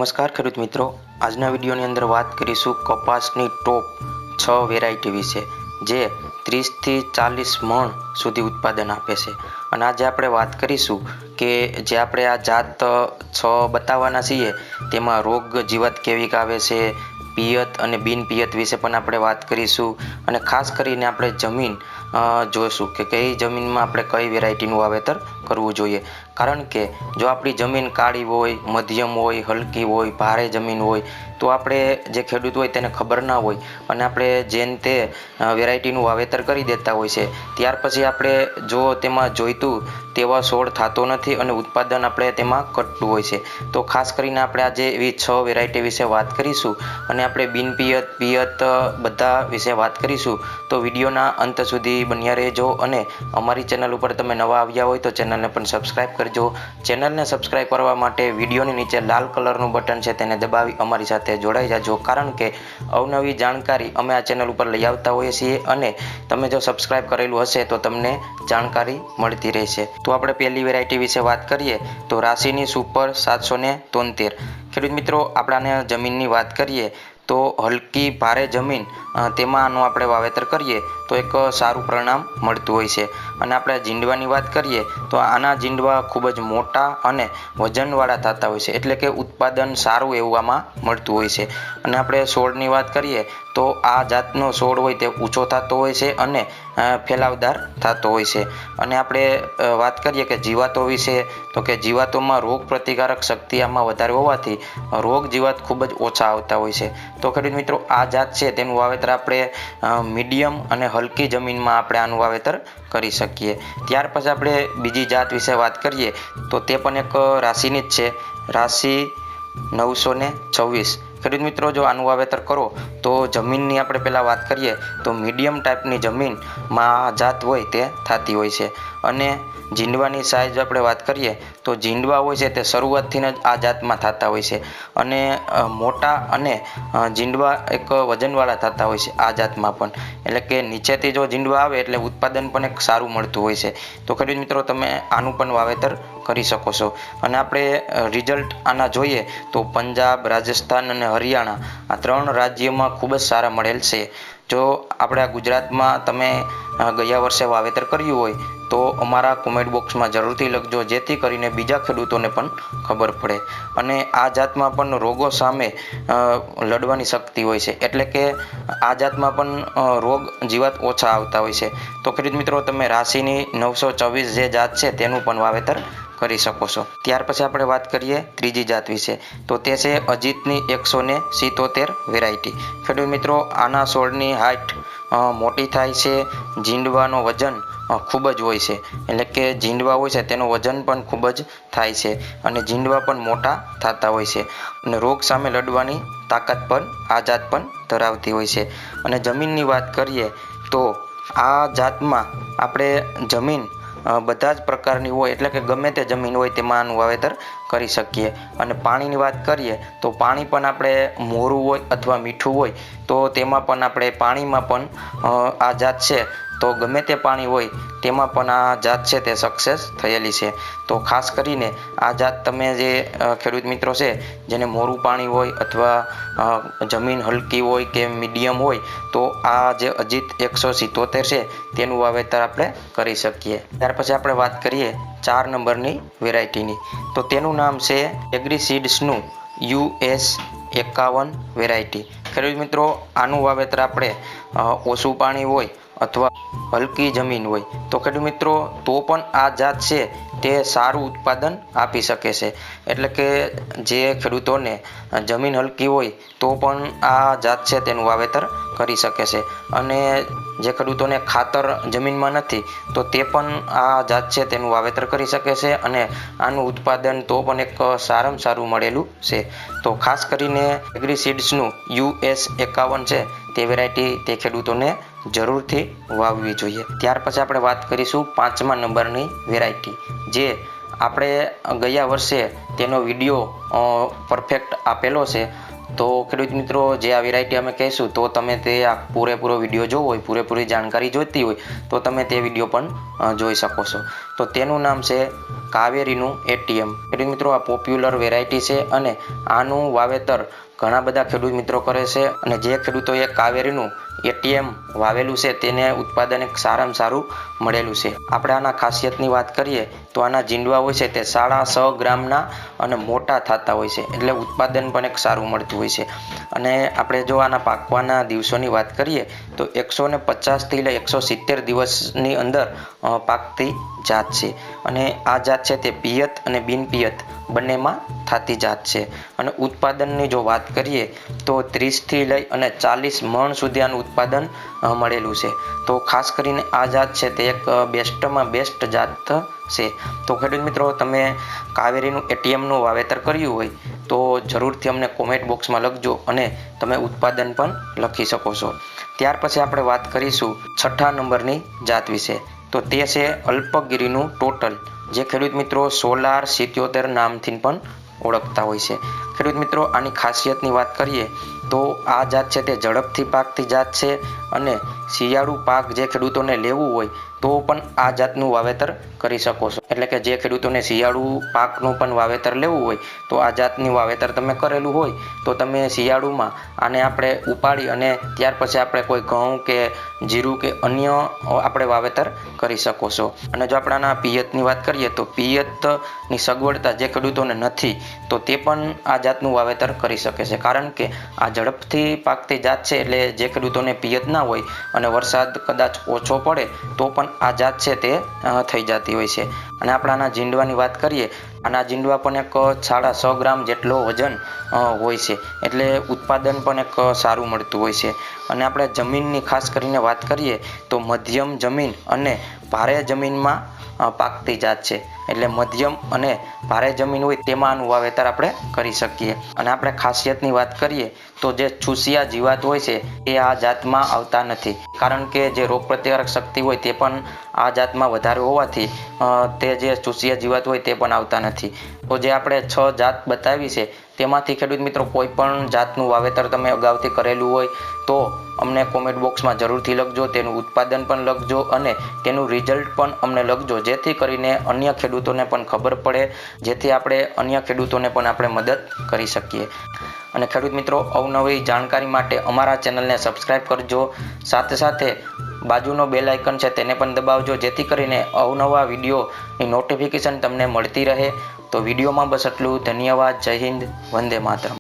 નમસ્કાર ખેડૂત મિત્રો, આજના વિડીયોની અંદર વાત કરીશું કપાસની ટોપ 6 વેરાયટી વિશે જે 30 થી 40 મણ સુધી ઉત્પાદન આપે છે. અને આજે આપણે વાત કરીશું કે જે આપણે આ જાત 6 બતાવવાના છીએ તેમાં રોગ જીવાત કેવી આવે છે, પિયત અને બિન પિયત વિશે પણ આપણે વાત કરીશું. અને ખાસ કરીને આપણે જમીન જોઈશું કે કઈ જમીનમાં આપણે કઈ વેરાયટીનું વાવેતર કરવું જોઈએ. કારણ કે જો આપણી જમીન કાળી હોય, મધ્યમ હોય, હલકી હોય, ભારે જમીન હોય તો આપણે જે ખેડૂત હોય તેને ખબર ના હોય અને આપણે જેન તે વેરાયટીનું વાવેતર કરી દેતા હોય છે. ત્યાર પછી આપણે જો તેમાં જોઈતું તેવા છોડ થતો નથી અને ઉત્પાદન આપણે તેમાં ઘટતું હોય છે. તો ખાસ કરીને આપણે આજે એવી 6 વેરાયટી વિશે વાત કરીશું અને આપણે બિનપિયત પિયત બધા વિશે વાત કરીશું. તો વિડીયોના અંત સુધી બન્યા રહેજો અને અમારી ચેનલ ઉપર તમે નવા આવ્યા હોય તો ચેનલને પણ સબસ્ક્રાઈબ કરજો. ચેનલને સબસ્ક્રાઈબ કરવા માટે વિડીયોની નીચે લાલ કલરનું બટન છે તેને દબાવી અમારી સાથે જોડાઈ જાજો. કારણ કે અવનવી જાણકારી અમે આ ચેનલ ઉપર લઈ આવતા હોઈએ છીએ અને તમે જો સબસ્ક્રાઈબ કરેલું હશે તો તમને જાણકારી મળતી રહેશે. તો આપણે પહેલી વેરાયટી વિશે વાત કરીએ તો રાશિની સુપર 773. ખેડૂત મિત્રો, આપણાને જમીનની વાત કરીએ તો હલકી ભારે જમીન તેમાં આનું આપણે વાવેતર કરીએ તો એક સારું પરિણામ મળતું હોય છે. અને આપણે જીંડવાની વાત કરીએ તો આના જીંડવા ખૂબ જ મોટા અને વજનવાળા થતા હોય છે, એટલે કે ઉત્પાદન સારું એવું આમાં મળતું હોય છે. અને આપણે છોડની વાત કરીએ તો આ જાતનો છોડ હોય તે ઊંચો થતો હોય છે અને ફેલાવદાર થતો હોય છે. અને આપણે વાત કરીએ કે જીવાતો વિશે તો કે જીવાતોમાં રોગ પ્રતિકારક શક્તિ આમાં વધારે હોવાથી રોગ જીવાત ખૂબ જ ઓછા આવતા હોય છે. તો ખેડૂત મિત્રો, આ જાત છે તેનું વાવેતર આપણે મીડિયમ અને હલકી જમીનમાં આપણે આનું વાવેતર કરી શકીએ. ત્યાર પછી આપણે બીજી જાત વિશે વાત કરીએ તો તે પણ એક રાશિની જ છે, રાશિ 926. ખેડૂત મિત્રો, જો આનું વાવેતર કરો તો જમીનની આપણે પહેલાં વાત કરીએ તો મીડિયમ ટાઈપની જમીનમાં આ જાત હોય તે થતી હોય છે. અને જીંડવાની સાઇઝ આપણે વાત કરીએ તો જીંડવા હોય છે તે શરૂઆતથી જ આ જાતમાં થતા હોય છે અને મોટા અને જીંડવા એક વજનવાળા થતા હોય છે આ જાતમાં પણ. એટલે કે નીચેથી જો જીંડવા આવે એટલે ઉત્પાદન પણ એક સારું મળતું હોય છે. તો ખેડૂત મિત્રો, તમે આનું પણ વાવેતર કરી શકો છો. અને આપણે રિઝલ્ટ આના જોઈએ તો પંજાબ, રાજસ્થાન અને હરિયાણા આ 3 રાજ્યોમાં ખૂબ જ સારા મળેલ છે. જો આપણા ગુજરાતમાં તમે ગયા વર્ષે વાવેતર કર્યું હોય તો અમારા કોમેન્ટ બોક્સમાં જરૂરથી લખજો, જેથી કરીને બીજા ખેડૂતોને પણ ખબર પડે. અને આ જાતમાં પણ રોગો સામે લડવાની શક્તિ હોય છે, એટલે કે આ જાતમાં પણ રોગ જીવાત ઓછા આવતા હોય છે. તો ખેડૂત મિત્રો, તમે રાશિની 924 જે જાત છે તેનું પણ વાવેતર કરી શકો છો. ત્યાર પછી આપણે વાત કરીએ ત્રીજી જાત વિશે તો તે છે અજીતની 177 વેરાયટી. ખેડૂત મિત્રો, આના છોડની હાઇટ મોટી થાય છે, જીંડવાનો વજન ખૂબ જ હોય છે, એટલે કે જીંડવા હોય છે તેનું વજન પણ ખૂબ જ થાય છે અને જીંડવા પણ મોટા થતા હોય છે. અને રોગ સામે લડવાની તાકાત પણ આ જાત પણ ધરાવતી હોય છે. અને જમીનની વાત કરીએ તો આ જાતમાં આપણે જમીન બધા જ પ્રકારની હોય, એટલે કે ગમે તે જમીન હોય તેમાં આનું વાવેતર કરી શકીએ. અને પાણીની વાત કરીએ તો પાણી પણ આપણે મોરું હોય અથવા મીઠું હોય તો તેમાં પણ આપણે પાણીમાં પણ આ જાત છે તો ગમે તે પાણી હોય તેમાં પણ આ જાત છે તે સક્સેસ થયેલી છે. તો ખાસ કરીને આ જાત તમે જે ખેડૂત મિત્રો છે જેને મોરું પાણી હોય અથવા જમીન હલકી હોય કે મીડિયમ હોય તો આ જે અજીત 177 છે તેનું વાવેતર આપણે કરી શકીએ. ત્યાર પછી આપણે વાત કરીએ 4 નંબરની વેરાયટીની તો તેનું નામ છે એગ્રીસીડ્સનું US 51 વેરાયટી. ખેડૂત મિત્રો, આનું વાવેતર આપણે ઓછું પાણી હોય અથવા હલકી જમીન હોય તો ખેડૂત મિત્રો તો પણ આ જાત છે તે સારું ઉત્પાદન આપી શકે છે. એટલે કે જે ખેડૂતોને જમીન હલકી હોય તો પણ આ જાત છે તેનું વાવેતર કરી શકે છે. અને જે ખેડૂતોને ખાતર જમીનમાં નથી તો તે પણ આ જાત છે તેનું વાવેતર કરી શકે છે અને આનું ઉત્પાદન તો પણ એક સારામાં સારું મળેલું છે. તો ખાસ કરીને એગ્રીસીડ્સનું US 51 છે તે વેરાયટી તે ખેડૂતોને જરૂરથી વાવવી જોઈએ. ત્યાર પછી આપણે વાત કરીશું 5મા નંબરની વેરાયટી જે આપણે ગયા વર્ષે તેનો વિડીયો પરફેક્ટ આપેલો છે. તો ખેડૂત મિત્રો, જે આ વેરાયટી અમે કહીશું તો તમે તે આ પૂરેપૂરો વિડીયો જોવો હોય, પૂરેપૂરી જાણકારી જોઈતી હોય તો તમે તે વિડીયો પણ જોઈ શકો છો. તો તેનું નામ છે કાવેરીનું એટીએમ. ખેડૂત મિત્રો, આ પોપ્યુલર વેરાયટી છે અને આનું વાવેતર ઘણા બધા ખેડૂત મિત્રો કરે છે. અને જે ખેડૂતોએ કાવેરીનું એટીએમ વાવેલું છે તેને ઉત્પાદન એક સારામાં સારું મળેલું છે. આપણે આના ખાસિયતની વાત કરીએ તો આના જીંડવા હોય છે તે 6.5 ગ્રામના અને મોટા થતા હોય છે, એટલે ઉત્પાદન પણ એક સારું મળતું હોય છે. અને આપણે જો આના પાકવાના દિવસોની વાત કરીએ તો 150 થી લઈ 170 દિવસની અંદર પાકતી જાત છે. અને આ જાત છે તે પિયત અને બિનપિયત બંનેમાં થતી જાત છે. અને ઉત્પાદનની જો વાત કરીએ તો 30 થી લઈ અને 40 મણ સુધી આનું ઉત્પાદન મળેલું છે. તો ખાસ કરીને આ જાત છે તે એક બેસ્ટમાં બેસ્ટ જાત છે. તો ખેડૂત મિત્રો, તમે કાવેરીનું એટીએમનું વાવેતર કર્યું હોય તો જરૂરથી અમને કોમેન્ટ બોક્સમાં લખજો અને તમે ઉત્પાદન પણ લખી શકો છો. ત્યાર પછી આપણે વાત કરીશું 6થા નંબરની જાત વિશે. તો તે છે અલ્પગીરીનું ટોટલ, જે ખેડૂત મિત્રો સોલાર 77 નામથી પણ ઓળખતા હોય છે. ખેડૂત મિત્રો, આની ખાસિયતની વાત કરીએ તો આ જાત છે તે ઝડપથી પાકતી જાત છે. અને શિયાળુ પાક જે ખેડૂતોને લેવું હોય તો પણ આ જાતનું વાવેતર કરી શકો છો. એટલે કે જે ખેડૂતોને શિયાળુ પાકનું પણ વાવેતર લેવું હોય તો આ જાતનું વાવેતર તમે કરેલું હોય તો તમે શિયાળુમાં આને આપણે ઉપાડી અને ત્યાર પછી આપણે કોઈ ઘઉં કે જીરું કે અન્ય આપણે વાવેતર કરી શકો છો. અને જો આપણે આના પિયતની વાત કરીએ તો પિયતની સગવડતા જે ખેડૂતોને નથી તો તે પણ આ જાતનું વાવેતર કરી શકે છે. કારણ કે આ ઝડપથી પાકતી જાત છે, એટલે જે ખેડૂતોને પિયત ના હોય અને વરસાદ કદાચ ઓછો પડે તો પણ આ જાત છે તે થઈ જતી હોય છે. અને આપણે આના જીંડવાની વાત કરીએ, આના જીંડવા પણ એક 6.5 ગ્રામ જેટલો વજન હોય છે, એટલે ઉત્પાદન પણ એક સારું મળતું હોય છે. અને આપણે જમીનની ખાસ કરીને વાત કરીએ તો મધ્યમ જમીન અને ભારે જમીનમાં પાકતી જાત છે. એટલે મધ્યમ અને ભારે જમીન હોય તેમાં આનું વાવેતર આપણે કરી શકીએ. અને આપણે ખાસિયતની વાત કરીએ તો જે ચૂસિયા જીવાત હોય છે એ આ જાતમાં આવતા નથી. કારણ કે જે રોગ પ્રતિકારક શક્તિ હોય તે પણ આ જાતમાં વધારે હોવાથી તે જે ચૂસિયા જીવાત હોય તે પણ આવતા નથી. તો જે આપણે 6 જાત બતાવી છે તેમાંથી ખેડૂત મિત્રો કોઈ પણ જાતનું વાવેતર તમે અગાઉથી કરેલું હોય તો અમને કોમેન્ટ બોક્સમાં જરૂરથી લખજો, તેનું ઉત્પાદન પણ લખજો અને તેનું રિઝલ્ટ પણ અમને લખજો, જેથી કરીને અન્ય ખેડૂતોને પણ ખબર પડે, જેથી આપણે અન્ય ખેડૂતોને પણ આપણે મદદ કરી શકીએ. અને ખેડૂત મિત્રો, અવનવી જાણકારી માટે અમારા ચેનલને સબસ્ક્રાઈબ કરજો. સાથે સાથે બાજુનો બેલ આઇકન છે તેને પણ દબાવજો, જેથી કરીને અવનવા વિડીયોની નોટિફિકેશન તમને મળતી રહે. તો વિડીયોમાં બસ એટલું. ધન્યવાદ. જય હિન્દ. વંદે માતરમ.